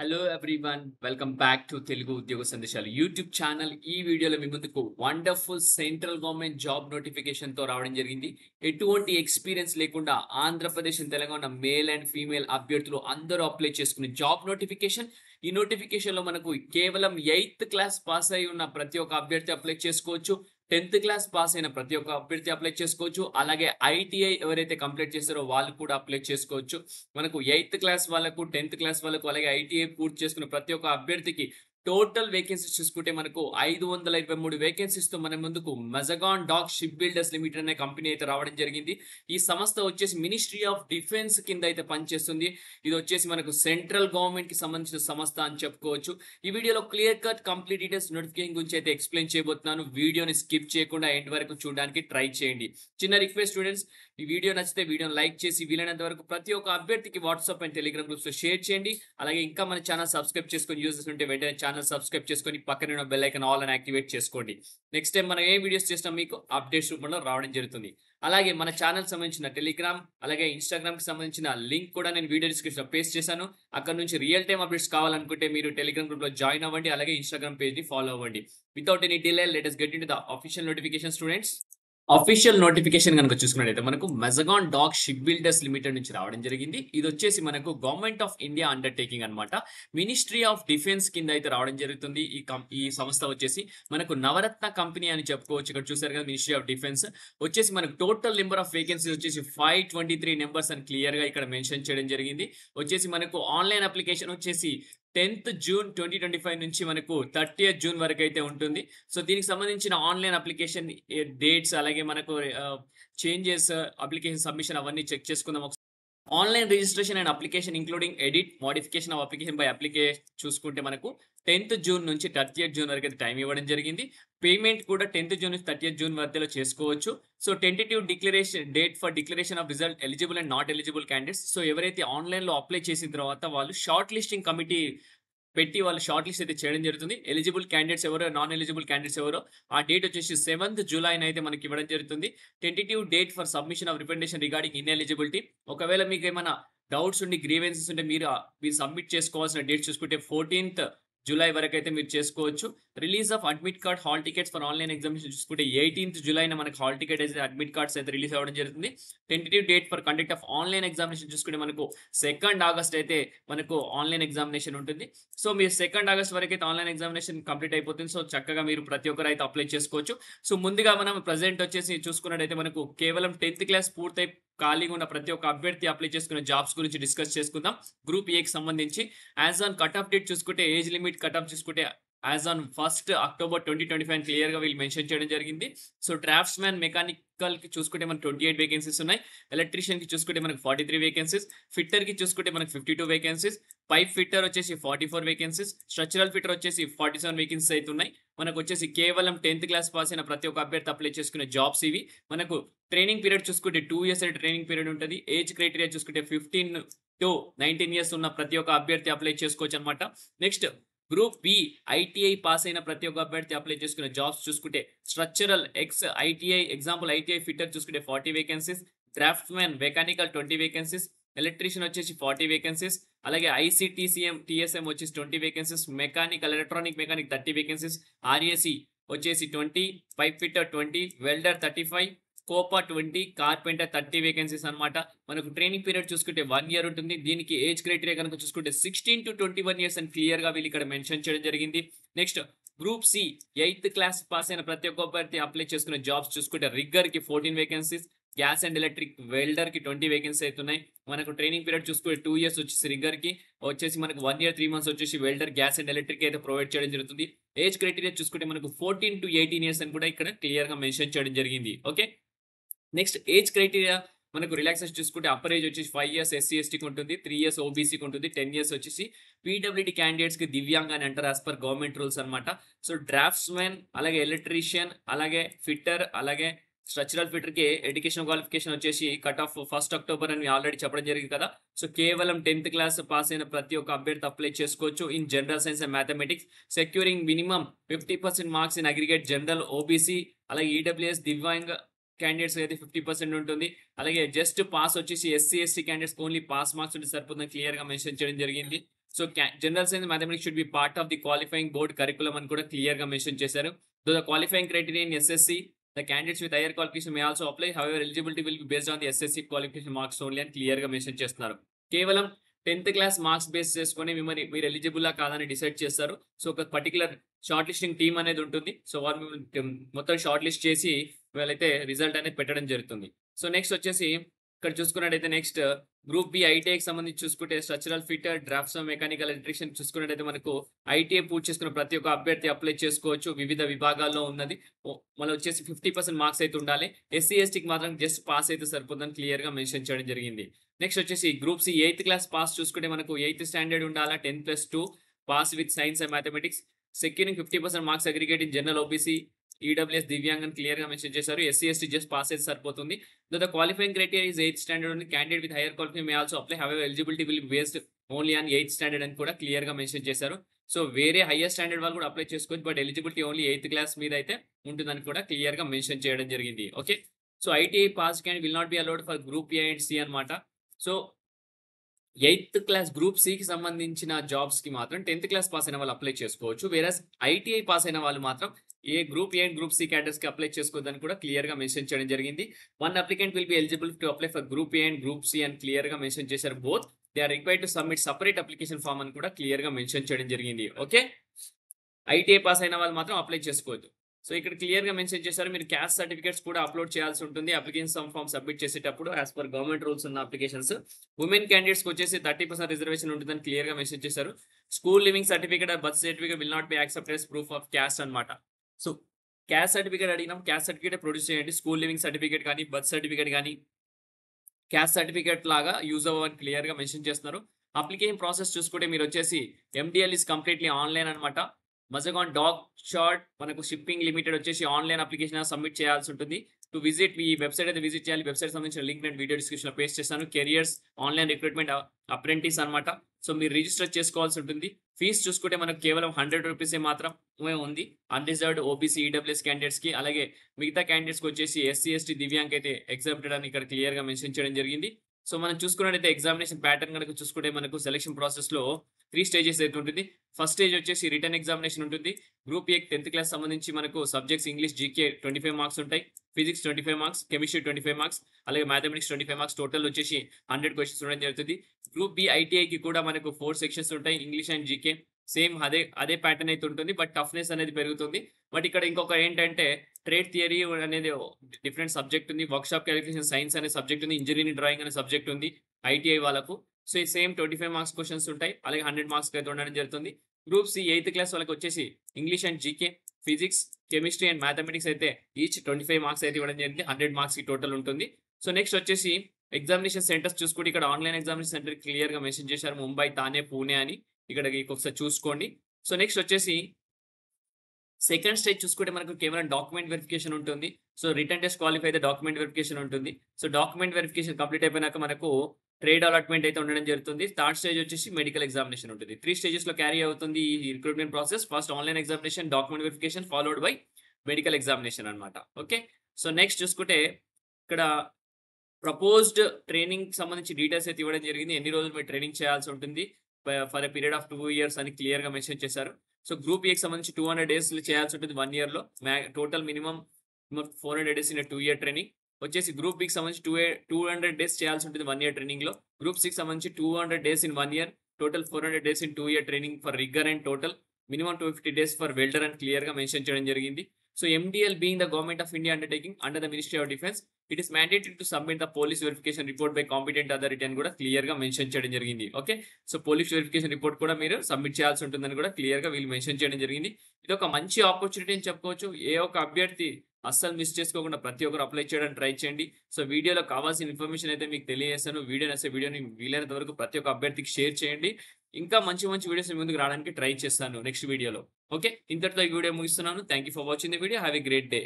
Hello everyone welcome back to Telugu ఉద్యోగ సందేశాలు YouTube channel. ఈ వీడియోలో మీ ముందుకు wonderful central government job notification తో రావడం జరిగింది. ఎటువంటి ఎక్స్పీరియన్స్ లేకుండా Andhra Pradesh Telangana male and female అభ్యర్థులు అందరూ అప్లై చేసుకునే జాబ్ నోటిఫికేషన్. ఈ నోటిఫికేషన్ లో మనకు కేవలం 8th క్లాస్ పాస్ అయి ఉన్న ప్రతి ఒక్క అభ్యర్థి అప్లై చేసుకోవచ్చు. 10th క్లాస్ పాస్ అయిన ప్రతి ఒక్క అభ్యర్థి అప్లై చేసుకోవచ్చు. అలాగే ఐటీఐ ఎవరైతే కంప్లీట్ చేస్తారో వాళ్ళు కూడా అప్లై చేసుకోవచ్చు. మనకు 8th క్లాస్ వాళ్ళకు 10th క్లాస్ వాళ్ళకు అలాగే ఐటీఐ పూర్తి చేసుకున్న ప్రతి ఒక్క అభ్యర్థికి టోటల్ వేకెన్సీస్ చూసుకుంటే మనకు 523 వేకెన్సీస్ తో మన ముందుకు Mazagon dock shipbuilders limited అనే కంపెనీ అయితే రావడం జరిగింది. ఈ సంస్థ వచ్చేసి మినిస్ట్రీ ఆఫ్ డిఫెన్స్ కింద అయితే పనిచేస్తుంది. ఇది వచ్చేసి మనకు సెంట్రల్ గవర్నమెంట్ కి సంబంధించిన సంస్థ అని చెప్పుకోవచ్చు. ఈ వీడియోలో clear cut complete details notification గురించి అయితే ఎక్స్ప్లెయిన్ చేయబోతున్నాను. వీడియోని స్కిప్ చేయకుండా ఎండ్ వరకు చూడడానికి ట్రై చేయండి. చిన్న రిక్వెస్ట్ స్టూడెంట్స్, ఈ వీడియో నచ్చితే వీడియోని లైక్ చేసి వీలైనంత వరకు ప్రతి ఒక్క అభ్యర్థికి వాట్సాప్ అండ్ టెలిగ్రామ్ గ్రూప్స్ లో షేర్ చేయండి. అలాగే ఇంకా మన ఛానల్ సబ్స్క్రైబ్ చేసుకొని యూజర్స్ ఉంటే వెంటనే ఛానల్ సబ్స్క్రైబ్ చేసుకొని పక్కన ఉన్న బెల్ ఐకాన్ ఆల్ అని యాక్టివేట్ చేసుకోండి. నెక్స్ట్ టైం మనం ఏ వీడియోస్ చేసినా మీకు అప్డేట్స్ రూపంలో రావడం జరుగుతుంది. అలాగే మన ఛానల్ సంబంధించిన టెలిగ్రామ్ అలాగే ఇన్స్టాగ్రామ్ కి సంబంధించిన లింక్ కూడా నేను వీడియో డిస్క్రిప్షన్ లో పేస్ట్ చేశాను. అక్కడ నుంచి రియల్ టైమ్ అప్డేట్స్ కావాలనుకుంటే మీరు టెలిగ్రామ్ గ్రూప్ లో జాయిన్ అవ్వండి. అలాగే ఇన్స్టాగ్రామ్ పేజ్ ని ఫాలో అవ్వండి. Without any delay let us get into the official notification students. Official notification కనుక చూసుకున్నట్లయితే మనకు Mazagon dock shipbuilders limited నుంచి రావడం జరిగింది. ఇది వచ్చేసి మనకు గవర్నమెంట్ ఆఫ్ ఇండియా అండర్టేకింగ్ అనమాట. మినిస్ట్రీ ఆఫ్ డిఫెన్స్ కింద అయితే రావడం జరుగుతుంది. ఈ సంస్థ వచ్చేసి మనకు నవరత్న కంపెనీ అని చెప్పుకోవచ్చు. ఇక్కడ చూసారు కదా, మినిస్ట్రీ ఆఫ్ డిఫెన్స్ వచ్చేసి మనకు టోటల్ నెంబర్ ఆఫ్ వేకెన్సీస్ వచ్చేసి 523 నెంబర్స్ అని క్లియర్ గా ఇక్కడ మెన్షన్ చేయడం జరిగింది. వచ్చేసి మనకు ఆన్లైన్ అప్లికేషన్ వచ్చేసి 10th జూన్ 2025 నుంచి మనకు 30th జూన్ వరకు అయితే ఉంటుంది. సో దీనికి సంబంధించిన ఆన్లైన్ అప్లికేషన్ డేట్స్ అలాగే మనకు చేంజెస్ అప్లికేషన్ సబ్మిషన్ అవన్నీ చెక్ చేసుకుందాం. Online registration and application including edit modification of application by application చూసుకుంటే మనకు 10th జూన్ నుంచి 30th జూన్ వరకు అయితే టైం ఇవ్వడం జరిగింది. పేమెంట్ కూడా 10th జూన్ నుంచి 30th జూన్ మధ్యలో చేసుకోవచ్చు. So tentative declaration date for declaration of result eligible and not eligible candidates. So ఎవరైతే ఆన్లైన్ లో అప్లై చేసిన తర్వాత వాళ్ళు షార్ట్ లిస్టింగ్ కమిటీ పెట్టి వాళ్ళు షార్ట్ లిస్ట్ అయితే చేయడం జరుగుతుంది. ఎలిజిబుల్ క్యాండిడేట్స్ ఎవరో నాన్ ఎలిజిబుల్ క్యాండిడేట్స్ ఎవరో ఆ డేట్ వచ్చేసి 7th జూలై అయితే మనకి ఇవ్వడం జరుగుతుంది. Tentative date for submission of representation regarding in eligibility. ఒకవేళ మీకు ఏమైనా డౌట్స్ ఉండి గ్రీవెన్సెస్ ఉంటే మీరు సబ్మిట్ చేసుకోవాల్సిన డేట్ చూసుకుంటే 14th జూలై వరకు అయితే మీరు చేసుకోవచ్చు. Release of admit card hall tickets for online examination చూసుకుంటే 18th జూలైన మనకు హాల్ టికెట్ అయితే అడ్మిట్ కార్డ్స్ అయితే రిలీజ్ అవ్వడం జరుగుతుంది. Tentative date for conduct of online examination చూసుకుంటే మనకు 2nd ఆగస్ట్ అయితే మనకు ఆన్లైన్ ఎగ్జామినేషన్ ఉంటుంది. సో మీరు 2nd ఆగస్ట్ వరకు అయితే ఆన్లైన్ ఎగ్జామినేషన్ కంప్లీట్ అయిపోతుంది. సో చక్కగా మీరు ప్రతి ఒక్కరు అయితే అప్లై చేసుకోవచ్చు. సో ముందుగా మనం ప్రజెంట్ వచ్చేసి చూసుకున్నట్టయితే మనకు కేవలం 10th క్లాస్ పూర్తయి ఖాళీగా ఉన్న ప్రతి ఒక్క అభ్యర్థి అప్లై చేసుకునే జాబ్స్ గురించి డిస్కస్ చేసుకుందాం. గ్రూప్ ఏకి సంబంధించి as on cut off date చూసుకుంటే ఏజ్ లిమిట్ కట్ ఆఫ్ చూసుకుంటే as on 1st October 2025 clear గా వీళ్ళు మెన్షన్ చేయడం జరిగింది. సో డ్రాఫ్ట్స్ మ్యాన్ మెకానికల్ కి చూసుకుంటే మనకు 28 వేకెన్సీస్ ఉన్నాయి. ఎలక్ట్రీషియన్ కి చూసుకుంటే మనకు 43 వేకెన్సీస్. ఫిట్టర్ కి చూసుకుంటే మనకు 52 వేకెన్సీస్. పైప్ ఫిట్టర్ వచ్చేసి 44 వేకెన్సీస్. స్ట్రక్చరల్ ఫిట్టర్ వచ్చేసి 47 వేకెన్సీస్ అయితే ఉన్నాయి. మనకు వచ్చేసి కేవలం 10th క్లాస్ పాస్ అయిన ప్రతి ఒక్క అభ్యర్థి అప్లై చేసుకునే జాబ్స్ ఇవి. మనకు ట్రైనింగ్ పీరియడ్ చూసుకుంటే 2 years ట్రైనింగ్ పీరియడ్ ఉంటుంది. ఏజ్ క్రైటీరియా చూసుకుంటే 15 to 19 years ఉన్న ప్రతి ఒక్క అభ్యర్థి అప్లై చేసుకోవచ్చు అనమాట. Next group B ITI pass అయిన ప్రతి ఒక్క అభ్యర్థి అప్లై చేసుకునే జాబ్స్ చూసుకుంటే structural ex ITI example ITI fitter చూసుకుంటే 40 vacancies. Draughtsman mechanical 20 vacancies. Electrician వచ్చేసి 40 వేకెన్సీస్. అలాగే ఐసీటీసీఎం టీఎస్ఎం వచ్చేసి 20 vacancies. Mechanical electronic mechanic 30 vacancies. RAC వచ్చేసి 20. Pipe fitter 20. Welder 35. COPA 20. Carpenter 30 vacancies అనమాట. మనకు ట్రైనింగ్ పీరియడ్ చూసుకుంటే 1 year ఉంటుంది. దీనికి ఏజ్ క్రైటీరియా కనుక చూసుకుంటే 16 to 21 years అని క్లియర్ గా వీళ్ళు ఇక్కడ మెన్షన్ చేయడం జరిగింది. Next group C 8th class pass అయిన ప్రతి ఒక్క అభ్యర్థి అప్లై చేసుకునే జాబ్స్ చూసుకుంటే రిగ్గర్ కి 14 vacancies. Gas and electric welder కి 20 వేకెన్సీ అవుతున్నాయి. మనకు ట్రైనింగ్ పీరియడ్ చూసుకుంటే 2 years వచ్చేసి రిగ్గర్ కి, వచ్చేసి మనకు 1 year 3 months వచ్చేసి వెల్డర్ గ్యాస్ అండ్ ఎలక్ట్రిక్ అయితే ప్రొవైడ్ చేయడం జరుగుతుంది. ఏజ్ క్రైటీరియా చూసుకుంటే మనకు 14 to 18 years అని కూడా ఇక్కడ క్లియర్ గా మెన్షన్ చేయడం జరిగింది. ఓకే, నెక్స్ట్ ఏజ్ క్రైటీరియా మనకు రిలాక్సేషన్ చూసుకుంటే అప్పర్ ఏజ్ వచ్చేసి 5 years ఎస్సీ ఎస్టీకి ఉంటుంది. 3 years ఓబీసీకి ఉంటుంది. 10 years వచ్చేసి పీడబ్ల్యూడీ క్యాండిడేట్స్ కి దివ్యాంగ్ అని అంటారు యాజ్ పర్ గవర్నమెంట్ రూల్స్ అనమాట. సో డ్రాఫ్ట్స్ మ్యాన్ అలాగే ఎలక్ట్రీషియన్ అలాగే ఫిట్టర్ అలాగే స్ట్రక్చరల్ ఫిట్టర్ కి ఎడ్యుకేషన్ క్వాలిఫికేషన్ వచ్చేసి కట్ ఆఫ్ 1st అక్టోబర్ అని ఆల్రెడీ చెప్పడం జరిగింది కదా. సో కేవలం 10th క్లాస్ పాస్ అయిన ప్రతి ఒక్క అభ్యర్థి అప్లై చేసుకోవచ్చు in general science and mathematics, securing minimum 50% marks in aggregate general OBC అలాగే ఈడబ్ల్యూఎస్ దివ్యాంగ్ క్యాండిడేట్స్ అయితే 50% ఉంటుంది. అలాగే జస్ట్ పాస్ వచ్చేసి SC ST candidates only pass marks ఉంటే సరిపోతుందని క్లియర్ గా మెన్షన్ చేయడం జరిగింది. So general science mathematics should be part of the qualifying board curriculum అని కూడా క్లియర్ గా మెన్షన్ చేశారు. Though the qualifying criteria in SSC the candidates with higher qualification may also apply however eligibility will be based on the SSC qualification marks only అని clear గా mention చేస్తున్నారు. కేవలం 10th class marks base చేసుకొని మీరు eligible కాదని decide చేస్తారు. So ఒక particular short listing team అనేది ఉంటుంది. సో వారు మొత్తం షార్ట్ లిస్ట్ చేసి వీళ్ళైతే రిజల్ట్ అనేది పెట్టడం జరుగుతుంది. సో నెక్స్ట్ వచ్చేసి ఇక్కడ చూసుకున్నట్టయితే నెక్స్ట్ గ్రూప్ బి ఐటీఐకి సంబంధించి చూసుకుంటే structural fitter, drafts mechanical electrician చూసుకున్నట్టయితే మనకు ఐటీఐ పూర్తి చేసుకున్న ప్రతి ఒక్క అభ్యర్థి అప్లై చేసుకోవచ్చు. వివిధ విభాగాల్లో ఉన్నది మళ్ళీ వచ్చేసి 50% మార్క్స్ అయితే ఉండాలి. ఎస్సీ ఎస్టీకి మాత్రం జస్ట్ పాస్ అయితే సరిపోతుందని క్లియర్ గా మెన్షన్ చేయడం జరిగింది. నెక్స్ట్ వచ్చేసి group C 8th class pass చూసుకుంటే మనకు 8th స్టాండర్డ్ ఉండాలా, 10+2 pass with science and mathematics, securing 50% marks aggregate in general OBC, EWS divyang అని క్లియర్ గా మెన్షన్ చేశారు. ఎస్సీ ఎస్టీ జస్ట్ పాస్ అయితే సరిపోతుంది. The qualifying criteria is 8th standard ఉంది. Candidate with higher qualification may also apply however eligibility will based only on 8th standard అని కూడా clear గా mention చేశారు. సో వేరే హైయర్ స్టాండర్డ్ వాళ్ళు కూడా అప్లై చేసుకోవచ్చు, but eligibility only 8th class మీద అయితే ఉంటుందని కూడా క్లియర్ గా మెన్షన్ చేయడం జరిగింది. Okay, so ITI pass candidate will not be allowed for group A and C అనమాట. సో 8th క్లాస్ గ్రూప్ సికి సంబంధించిన జాబ్స్ కి మాత్రం 10th క్లాస్ పాస్ అయిన వాళ్ళు అప్లై చేసుకోవచ్చు. వేరస్ ఐటీఐ పాస్ అయిన వాళ్ళు మాత్రం group A and group C candidates కి అప్లై చేసుకోవద్దని కూడా క్లియర్ గా మెన్షన్ చేయడం జరిగింది. One applicant will be eligible to apply for group A and group C అని క్లియర్ గా మెన్షన్ చేశారు. Both they are required to submit separate application form అని కూడా క్లియర్ గా మెన్షన్ చేయడం జరిగింది. ఓకే, ఐటీఐ పాస్ అయిన వాళ్ళు మాత్రం అప్లై చేసుకోవద్దు. సో ఇక్కడ క్లియర్ గా మెన్షన్ చేశారు, మీరు క్యాస్ట్ సర్టిఫికేట్స్ కూడా అప్లోడ్ చేయాల్సి ఉంటుంది అప్లికేషన్ ఫామ్ సబ్మిట్ చేసేటప్పుడు యాజ్ పర్ గవర్నమెంట్ రూల్స్ ఉన్న అప్లికేషన్స్. ఉమెన్ క్యాండిడేట్స్ వచ్చేసి 30% రిజర్వేషన్ ఉంటుందని క్లియర్ గా మెన్షన్ చేశారు. School living certificate birth certificate will not be accepted as proof of caste అనమాట. సో క్యాస్ట్ సర్టిఫికేట్ అడిగినాం, క్యాస్ట్ సర్టిఫికేట్ ప్రొడ్యూస్ చేయండి. School living certificate కానీ birth certificate కానీ క్యాస్ట్ సర్టిఫికేట్ లాగా యూజ్ అవ్వని క్లియర్ గా మెన్షన్ చేస్తున్నారు. అప్లికేషన్ ప్రాసెస్ చూసుకుంటే మీరు వచ్చేసి ఎండిఎల్ ఇస్ కంప్లీట్లీ ఆన్లైన్ అనమాట. మజగాన్ డాగ్ షార్ట్ మనకు షిప్పింగ్ లిమిటెడ్ వచ్చేసి ఆన్లైన్ అప్లికేషన్ సబ్మిట్ చేయాల్సి ఉంటుంది. టు విజిట్ ఈ వెబ్సైట్ అయితే విజిట్ చేయాలి. వెబ్సైట్ సంబంధించిన లింక్ నేను వీడియో డిస్క్రిప్షన్ లో పేస్ట్ చేస్తాను. కెరియర్స్ ఆన్లైన్ రిక్రూట్మెంట్ అప్రెంటిస్ అనమాట. సో మీరు రిజిస్టర్ చేసుకోవాల్సి ఉంటుంది. ఫీజు చూసుకుంటే మనకు కేవలం 100 రూపీసే మాత్రమే ఉంది అన్రిజర్వ్డ్ ఓబీసీ ఈడబ్ల్యూఎస్ క్యాండిడేట్స్ కి. అలాగే మిగతా క్యాండిడేట్స్ కి వచ్చేసి ఎస్సీ ఎస్టీ దివ్యాంగ్ అయితే ఎగ్జామ్టెడ్ అని ఇక్కడ క్లియర్ గా మెన్షన్ చేయడం జరిగింది. సో మనం చూసుకున్నట్టయితే ఎగ్జామినేషన్ ప్యాటర్న్ కనుక చూసుకుంటే మనకు సెలక్షన్ ప్రాసెస్ లో 3 స్టేజెస్ అయితే ఉంటుంది. ఫస్ట్ స్టేజ్ వచ్చేసి రిటర్న్ ఎగ్జామినేషన్ ఉంటుంది. గ్రూప్ ఏ 10th క్లాస్ సంబంధించి మనకు సబ్జెక్ట్స్ ఇంగ్లీష్ జీకే 25 మార్క్స్ ఉంటాయి, ఫిజిక్స్ 25 మార్క్స్, కెమిస్ట్రీ 25 మార్క్స్, అలాగే మ్యాథమెటిక్స్ 25 మార్క్స్. టోటల్ వచ్చేసి 100 క్వశ్చన్స్ ఉండడం జరుగుతుంది. గ్రూప్ బి ఐటీఐకి కూడా మనకు 4 సెక్షన్స్ ఉంటాయి, ఇంగ్లీష్ అండ్ జీకే. సేమ్ అదే ప్యాటర్న్ అయితే ఉంటుంది, బట్ టఫ్నెస్ అనేది పెరుగుతుంది. బట్ ఇక్కడ ఇంకొక ఏంటంటే ట్రేడ్ థియరీ అనేది డిఫరెంట్ సబ్జెక్ట్ ఉంది, వర్క్షాప్ క్యాలిక్యులేషన్ సైన్స్ అనే సబ్జెక్ట్ ఉంది, ఇంజనీరింగ్ డ్రాయింగ్ అనే సబ్జెక్ట్ ఉంది ఐటీఐ వాళ్ళకు. సో ఈ సేమ్ 25 మార్క్స్ క్వశ్చన్స్ ఉంటాయి, అలాగే 100 మార్క్స్ అయితే ఉండడం జరుగుతుంది. గ్రూప్ సి 8th క్లాస్ వాళ్ళకి వచ్చేసి English and GK, physics, chemistry and mathematics అయితే ఈచ్ 25 మార్క్స్ అయితే ఇవ్వడం జరిగింది. 100 మార్క్స్ కి టోటల్ ఉంటుంది. సో నెక్స్ట్ వచ్చేసి ఎగ్జామినేషన్ సెంటర్స్ చూసుకుంటే ఇక్కడ ఆన్లైన్ ఎగ్జామినేషన్ సెంటర్ క్లియర్ గా మెన్షన్ చేశారు, ముంబై, తానే, పూణే అని. ఇక్కడ ఒకసారి చూసుకోండి. సో నెక్స్ట్ వచ్చేసి సెకండ్ స్టేజ్ చూసుకుంటే మనకు కేవలం డాక్యుమెంట్ వెరిఫికేషన్ ఉంటుంది. సో రిటర్న్ టెస్ట్ క్వాలిఫై అయితే డాక్యుమెంట్ వెరిఫికేషన్ ఉంటుంది. సో డాక్యుమెంట్ వెరిఫికేషన్ కంప్లీట్ అయిపోయినాక మనకు ట్రేడ్ అలాట్మెంట్ అయితే ఉండడం జరుగుతుంది. థర్డ్ స్టేజ్ వచ్చేసి మెడికల్ ఎగ్జామినేషన్ ఉంటుంది. 3 స్టేజెస్ లో క్యారీ అవుతుంది ఈ recruitment process. First online examination, document verification, followed by medical examination అనమాట. ఓకే, సో నెక్స్ట్ చూసుకుంటే ఇక్కడ ప్రపోజ్డ్ ట్రైనింగ్ సంబంధించి డీటెయిల్స్ అయితే ఇవ్వడం జరిగింది. ఎన్ని రోజులు మీరు ట్రైనింగ్ చేయాల్సి ఉంటుంది for a period of 2 years అని క్లియర్ గా మెన్షన్ చేశారు. సో గ్రూప్ ఏకి సంబంధించి 200 days చేయాల్సి ఉంటుంది 1 year లో. Total minimum 400 days in 2 year training. వచ్చేసి గ్రూప్ బికి సంబంధించి 200 days చేయాల్సి ఉంటుంది 1 year ట్రైనింగ్ లో. గ్రూప్ సికి సంబంధించి 200 days in 1 year, total 400 days in 2 year training for rigger and total minimum 250 days for welder అని క్లియర్ గా మెన్షన్ చేయడం జరిగింది. So MDL being the Government of India undertaking under the Ministry of Defence, it is mandated to submit the police verification report by competent authority అని కూడా clear గా mention చేయడం జరిగింది. Okay, so police verification report కూడా మీరు submit చేయాల్సి ఉంటుందని కూడా క్లియర్ గా వీళ్ళు మెన్షన్ చేయడం జరిగింది. ఇది ఒక మంచి ఆపర్చునిటీ అని చెప్పుకోవచ్చు. ఏ ఒక్క అభ్యర్థి అస్సలు మిస్ చేసుకోకుండా ప్రతి ఒక్కరు అప్లై చేయడానికి ట్రై చేయండి. సో వీడియోలో కావాల్సిన ఇన్ఫర్మేషన్ అయితే మీకు తెలియజేస్తాను. వీడియోని వీలైనంత వరకు ప్రతి ఒక్క అభ్యర్థికి షేర్ చేయండి. ఇంకా మంచి వీడియోస్ ముందుకు రావడానికి ట్రై చేస్తాను నెక్స్ట్ వీడియోలో. ఓకే, ఇంతటితో ఈ వీడియో ముగిస్తున్నాను. Thank you for watching the video. Have a great day.